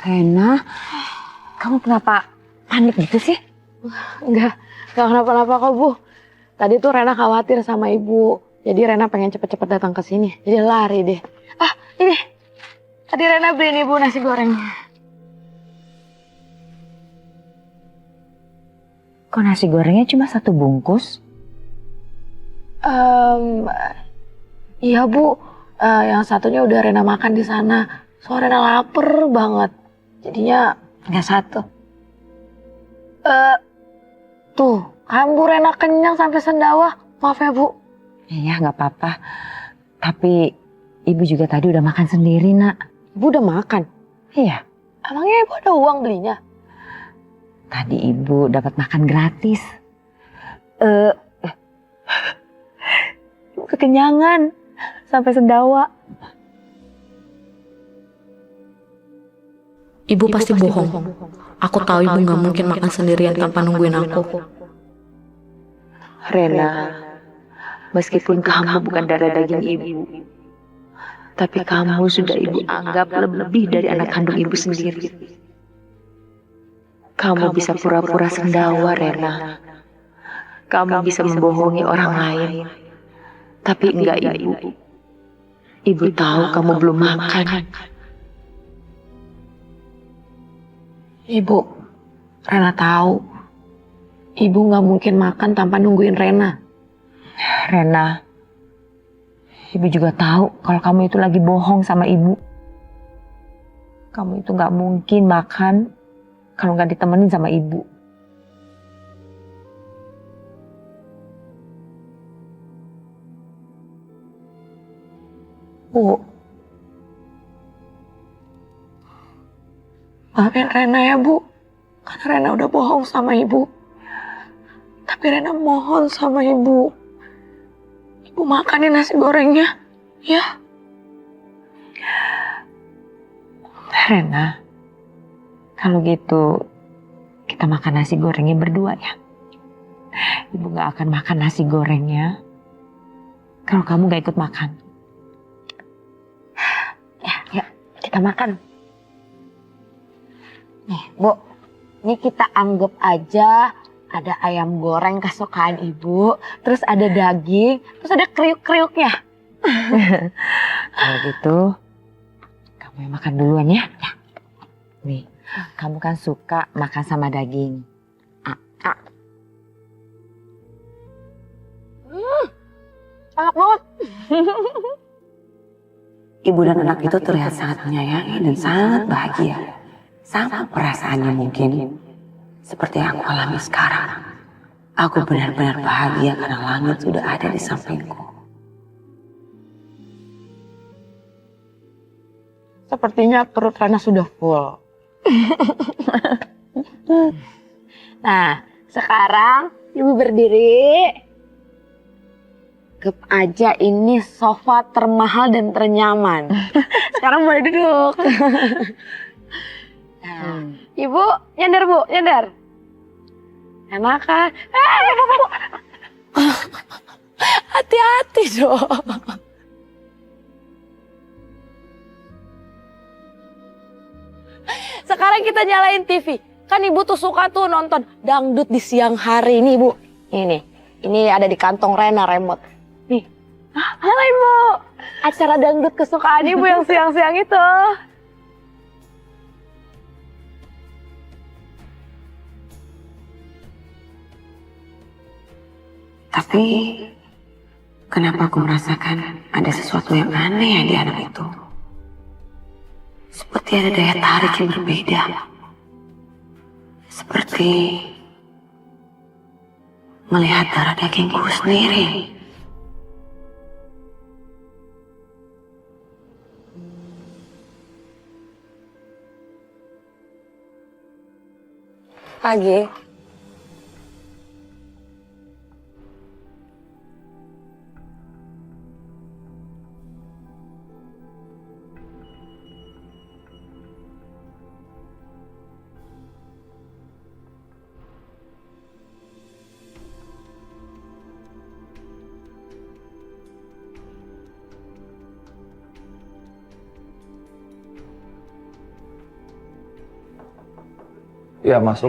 Rena, kamu kenapa panik gitu sih? Enggak kenapa-napa kok Bu. Tadi tuh Rena khawatir sama Ibu. Jadi Rena pengen cepet-cepet datang ke sini. Jadi lari deh. Ah, ini. Tadi Rena beliin Ibu nasi goreng. Kok nasi gorengnya cuma 1 bungkus? Iya Bu. Yang satunya udah Rena makan di sana. Soalnya Rena lapar banget. Jadinya nggak 1. Tuh, Bu Rena kenyang sampai sendawa. Maaf ya Bu. Iya, nggak apa-apa. Tapi ibu juga tadi udah makan sendiri, Nak. Ibu udah makan? Iya. Emangnya Ibu ada uang belinya? Tadi ibu dapat makan gratis. Ibu kekenyangan sampai sendawa. Ibu pasti bohong. Aku tahu ibu gak mungkin makan sendirian tanpa nungguin aku. Rena, meskipun kamu bukan darah daging ibu, tapi kamu sudah ibu anggap lebih dari anak kandung ibu sendiri. Kamu bisa pura-pura sendawa, Rena. Kamu bisa membohongi orang lain, tapi enggak ibu. Ibu tahu kamu belum makan. Ibu, Rena tahu. Ibu nggak mungkin makan tanpa nungguin Rena. Rena, ibu juga tahu kalau kamu itu lagi bohong sama ibu. Kamu itu nggak mungkin makan kalau nggak ditemenin sama ibu. Bu, maafin Rena ya Bu, karena Rena udah bohong sama Ibu. Tapi Rena mohon sama Ibu, Ibu makanin nasi gorengnya, ya. Rena, kalau gitu kita makan nasi gorengnya berdua ya. Ibu nggak akan makan nasi gorengnya kalau kamu nggak ikut makan. Ya, kita makan. Nih, Bu, ini kita anggap aja ada ayam goreng kesukaan Ibu, terus ada daging, terus ada kriuk-kriuknya. Kalau gitu, kamu yang makan duluan ya. Nih, kamu kan suka makan sama daging. Enak banget. Ibu dan anak itu terlihat sangat menyayangi dan sangat bahagia. Sama perasaannya mungkin seperti yang aku alami sekarang. Aku benar-benar bahagia karena langit sudah ada di sampingku. Sepertinya perut Rana sudah full. Nah, sekarang Ibu berdiri. Anggap aja ini sofa termahal dan ternyaman. Sekarang boleh duduk. Nah, Ibu nyender Bu, nyender. Enak kan? Bu. Hati-hati dong. Sekarang kita nyalain TV. Kan Ibu tuh suka tuh nonton dangdut di siang hari nih Bu. Ini ada di kantong Rena remote. Nih. Halo Ibu. Acara dangdut kesukaan Ibu yang siang-siang itu. Tapi kenapa aku merasakan ada sesuatu yang aneh ya di anak itu? Seperti ada daya tarik yang berbeda. Seperti melihat darah dagingku sendiri. Pagi. Ya, masuk.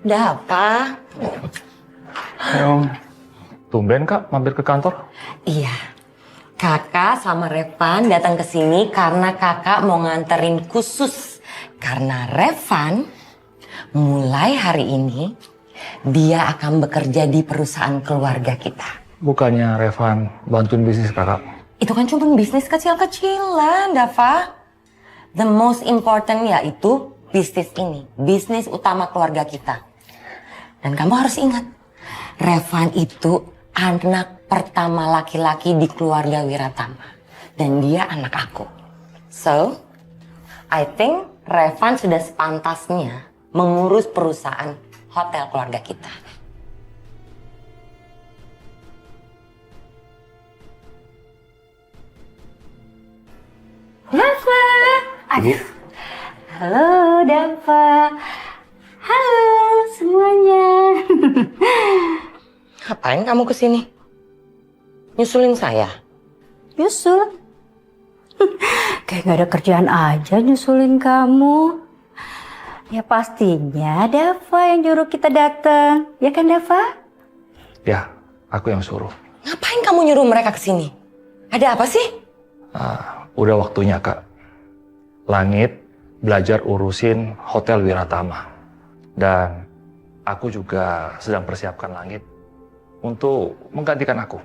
Udah apa? Ayo. Tumben Kak, mampir ke kantor. Iya. Kakak sama Revan datang ke sini karena kakak mau nganterin khusus. Karena Revan mulai hari ini dia akan bekerja di perusahaan keluarga kita. Bukannya Revan bantuin bisnis kakak? Itu kan cuma bisnis kecil-kecilan, Dava. The most important yaitu bisnis ini. Bisnis utama keluarga kita. Dan kamu harus ingat, Revan itu anak pertama laki-laki di keluarga Wiratama. Dan dia anak aku. So, I think Revan sudah sepantasnya mengurus perusahaan hotel keluarga kita. Dava! Aduh. Halo Dava. Halo semuanya. Ngapain kamu kesini? Nyusulin saya? Nyusul? Kayak gak ada kerjaan aja nyusulin kamu. Ya pastinya Dava yang nyuruh kita datang. Ya kan Dava? Ya, aku yang suruh. Ngapain kamu nyuruh mereka kesini? Ada apa sih? Udah waktunya Kak. Langit belajar urusin Hotel Wiratama. Dan aku juga sedang persiapkan Langit untuk menggantikan aku.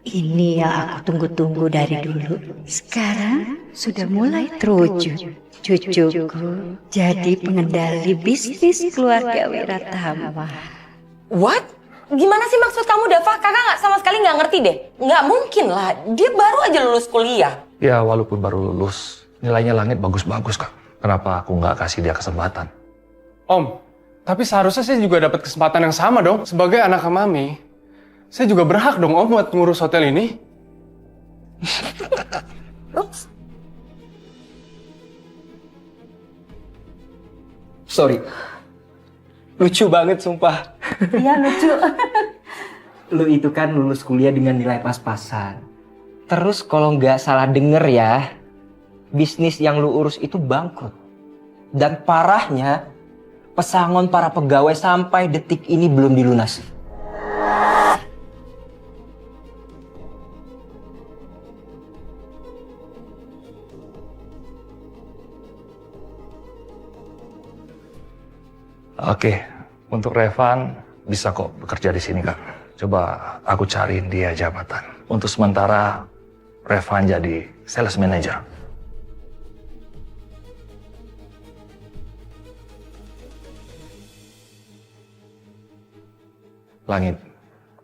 Ini yang aku tunggu-tunggu dari dulu. Sekarang sudah mulai terwujud. Cucuku jadi pengendali bisnis keluarga Wiratama. What? Gimana sih maksud kamu Dava? Kakak sama sekali nggak ngerti deh. Nggak mungkin lah, dia baru aja lulus kuliah. Ya, walaupun baru lulus, nilainya Langit bagus-bagus Kak. Kenapa aku nggak kasih dia kesempatan? Om, tapi seharusnya saya juga dapat kesempatan yang sama dong. Sebagai anak Mami, saya juga berhak dong Om buat ngurus hotel ini. Ups. Sorry. Lucu banget sumpah. Iya lucu. Lu itu kan lulus kuliah dengan nilai pas-pasan. Terus kalau nggak salah denger ya, bisnis yang lu urus itu bangkrut. Dan parahnya, pesangon para pegawai sampai detik ini belum dilunasi. Oke, untuk Revan bisa kok bekerja di sini Kak. Coba aku cariin dia jabatan. Untuk sementara Revan jadi sales manager. Langit,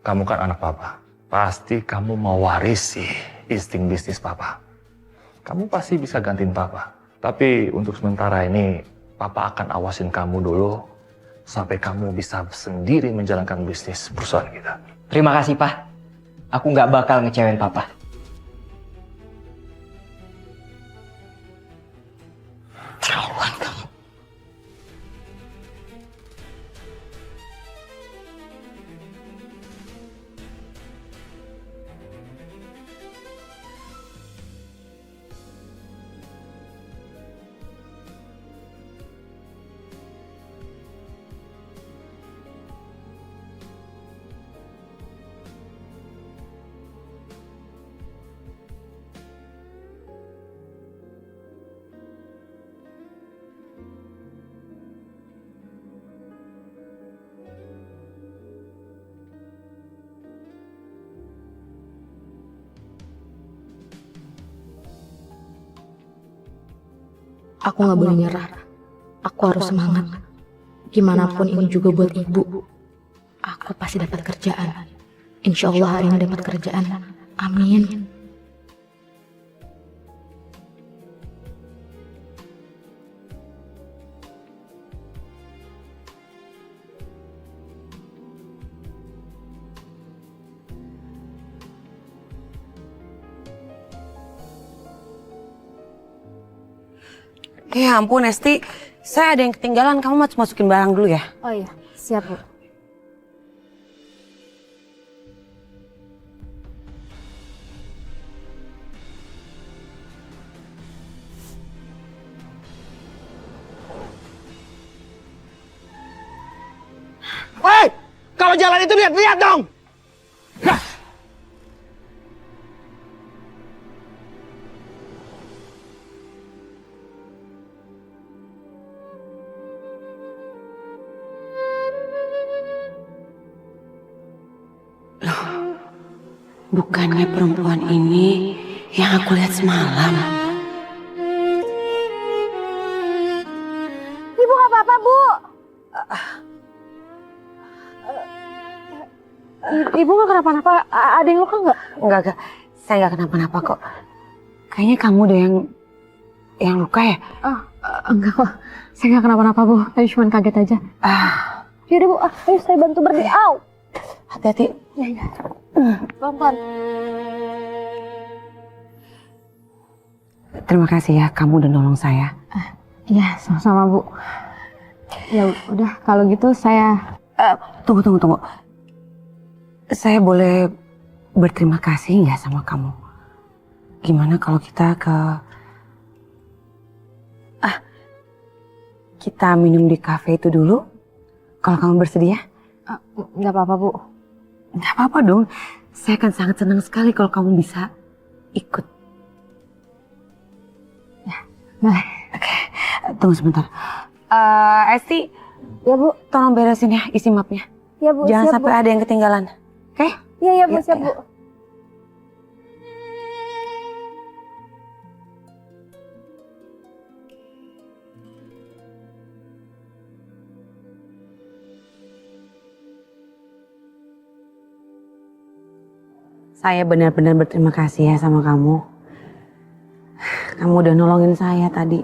kamu kan anak papa. Pasti kamu mau warisi insting bisnis papa. Kamu pasti bisa gantiin papa. Tapi untuk sementara ini, papa akan awasin kamu dulu sampai kamu bisa sendiri menjalankan bisnis perusahaan kita. Terima kasih, Pak. Aku nggak bakal ngecewain Papa. Terlaluan kamu. Aku nggak boleh nyerah. Aku harus semangat. Gimana pun ini juga buat ibu. Aku pasti dapat kerjaan. Insya Allah hari ini dapat kerjaan. Amin. Ya ampun Esti, saya ada yang ketinggalan. Kamu masukin barang dulu ya. Oh iya, Siap, Bu. Woi, kalau jalan itu lihat dong. Bukannya perempuan ini yang aku lihat semalam. Ibu nggak apa-apa, Bu. Ibu nggak kenapa-napa? Ada yang luka nggak? Enggak. Saya nggak kenapa-napa kok. Kayaknya kamu deh yang luka ya? Enggak kok. Saya nggak kenapa-napa, Bu. Tadi cuma kaget aja. Yaudah, Bu. Ayo saya bantu berdiri. Au. Hati-hati. Ya. Pelan-pelan. Terima kasih ya, kamu udah nolong saya. Iya, sama-sama, Bu. Ya udah, kalau gitu saya... Tunggu. Saya boleh berterima kasih nggak sama kamu? Gimana kalau kita kita minum di kafe itu dulu? Kalau kamu bersedia? Nggak apa-apa, Bu. Nggak apa-apa dong. Saya akan sangat senang sekali kalau kamu bisa ikut. Ya, boleh. Oke, tunggu sebentar. Esti, Ya, Bu. tolong beresin ya isi mapnya. Ya, Bu. Jangan siap, sampai Bu. ada yang ketinggalan. Oke? Iya, Bu. Ya, Siap, ya. Bu. Saya benar-benar berterima kasih ya sama kamu. Kamu udah nolongin saya tadi.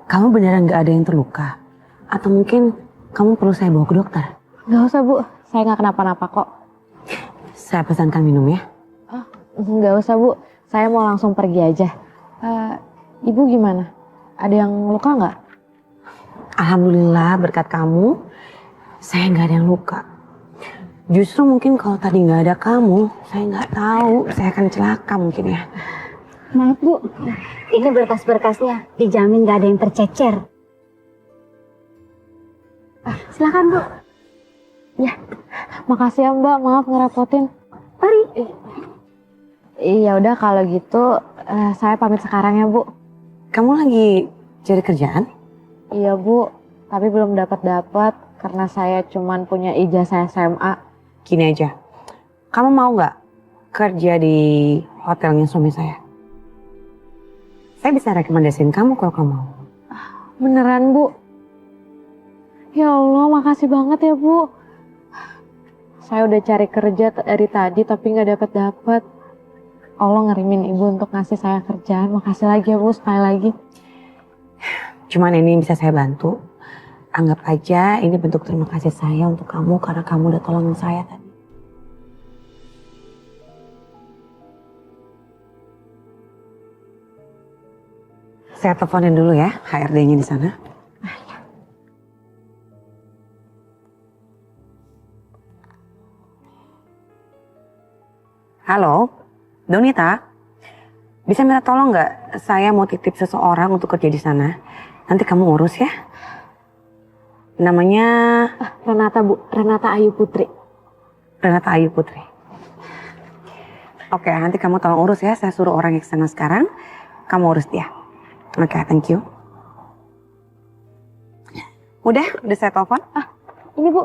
Kamu beneran gak ada yang terluka? Atau mungkin kamu perlu saya bawa ke dokter? Nggak usah, Bu. Saya nggak kenapa-napa kok. Saya pesankan minum ya. Nggak usah, Bu. Saya mau langsung pergi aja. Ibu gimana? Ada yang luka nggak? Alhamdulillah berkat kamu, saya gak ada yang luka. Justru mungkin kalau tadi gak ada kamu, saya gak tahu saya akan celaka mungkin ya. Maaf Bu, ini berkas-berkasnya dijamin gak ada yang tercecer. Silakan Bu. Makasih ya, Mbak. Maaf ngerepotin. Mari. Iya udah kalau gitu saya pamit sekarang ya, Bu. Kamu lagi cari kerjaan? Iya, Bu. Tapi belum dapat karena saya cuman punya ijazah SMA. Gini aja, kamu mau gak kerja di hotelnya suami saya? Saya bisa rekomendasiin kamu kalau kamu mau. Beneran, Bu? Ya Allah, makasih banget ya, Bu. Saya udah cari kerja dari tadi tapi nggak dapat. Allah ngirimin Ibu untuk ngasih saya kerjaan. Makasih lagi ya, Bu, sekali lagi. Cuman ini bisa saya bantu. Anggap aja ini bentuk terima kasih saya untuk kamu karena kamu udah tolongin saya tadi. Saya teleponin dulu ya HRD-nya di sana. Halo, Donita. Bisa minta tolong nggak? Saya mau titip seseorang untuk kerja di sana. Nanti kamu urus ya. Namanya Renata, Bu. Renata Ayu Putri. Renata Ayu Putri. Oke, nanti kamu tolong urus ya. Saya suruh orang yang kesana sekarang. Kamu urus dia. Oke, thank you. Udah saya telepon. Ini, Bu.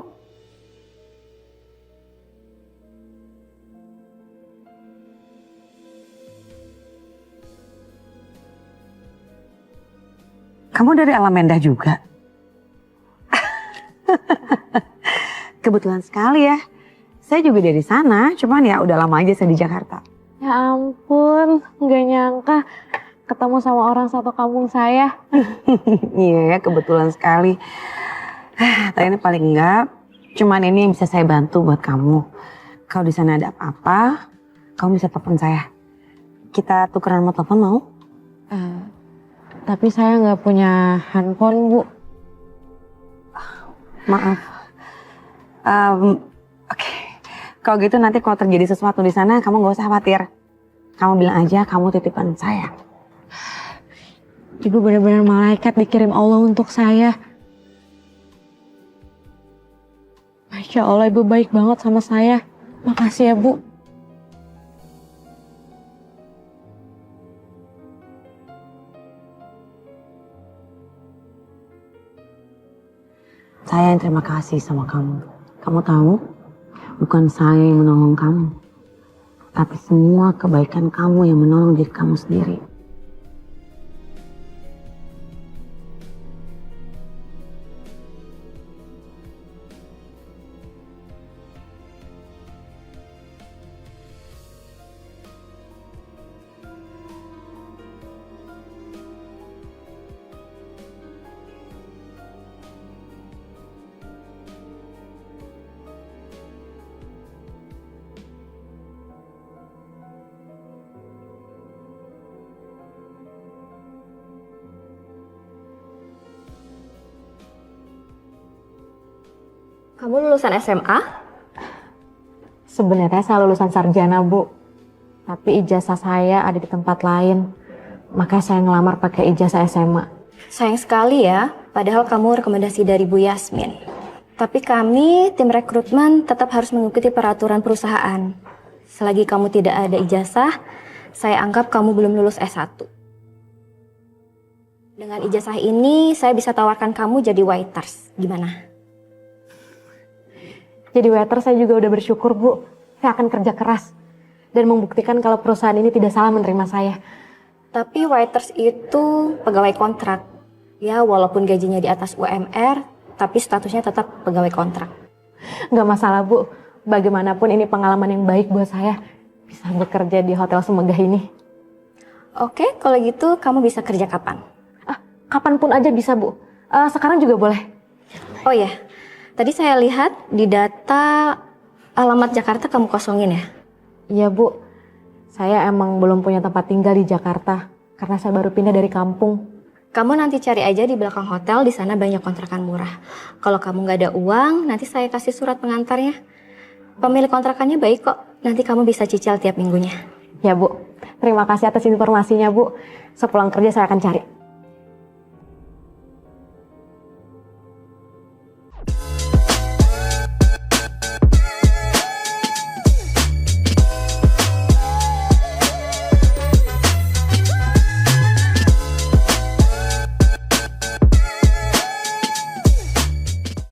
Kamu dari Alameda juga? Kebetulan sekali ya. Saya juga dari sana, cuman ya udah lama aja saya di Jakarta. Ya ampun, nggak nyangka ketemu sama orang satu kampung saya. Iya ya, kebetulan sekali. Tapi ini paling enggak, cuman ini yang bisa saya bantu buat kamu. Kalau di sana ada apa-apa, kamu bisa telepon saya. Kita tukeran nomor telepon mau? Tapi saya nggak punya handphone, Bu. Maaf, Oke. Kalau gitu nanti kalau terjadi sesuatu di sana, kamu nggak usah khawatir. Kamu bilang aja kamu titipan saya. Ibu benar-benar malaikat dikirim Allah untuk saya. Masya Allah, Ibu baik banget sama saya. Makasih ya, Bu. Saya yang terima kasih sama kamu. Kamu tahu, bukan saya yang menolong kamu, tapi semua kebaikan kamu yang menolong diri kamu sendiri. Kamu lulusan SMA? Sebenarnya saya lulusan sarjana, Bu. Tapi ijazah saya ada di tempat lain. Makanya saya ngelamar pakai ijazah SMA. Sayang sekali ya, padahal kamu rekomendasi dari Bu Yasmin. Tapi kami, tim rekrutmen, tetap harus mengikuti peraturan perusahaan. Selagi kamu tidak ada ijazah, saya anggap kamu belum lulus S1. Dengan ijazah ini, saya bisa tawarkan kamu jadi waiters. Gimana? Jadi waiter saya juga udah bersyukur, Bu. Saya akan kerja keras dan membuktikan kalau perusahaan ini tidak salah menerima saya. Tapi waiters itu pegawai kontrak. Ya, walaupun gajinya di atas UMR, tapi statusnya tetap pegawai kontrak. Nggak masalah, Bu. Bagaimanapun ini pengalaman yang baik buat saya. Bisa bekerja di hotel semegah ini. Oke, kalau gitu kamu bisa kerja kapan? Kapanpun aja bisa, Bu. Sekarang juga boleh. Oh ya, tadi saya lihat di data alamat Jakarta kamu kosongin ya? Iya, Bu. Saya emang belum punya tempat tinggal di Jakarta. Karena saya baru pindah dari kampung. Kamu nanti cari aja di belakang hotel, di sana banyak kontrakan murah. Kalau kamu nggak ada uang, nanti saya kasih surat pengantarnya. Pemilik kontrakannya baik kok, nanti kamu bisa cicil tiap minggunya. Ya, Bu. Terima kasih atas informasinya, Bu. Sepulang kerja saya akan cari.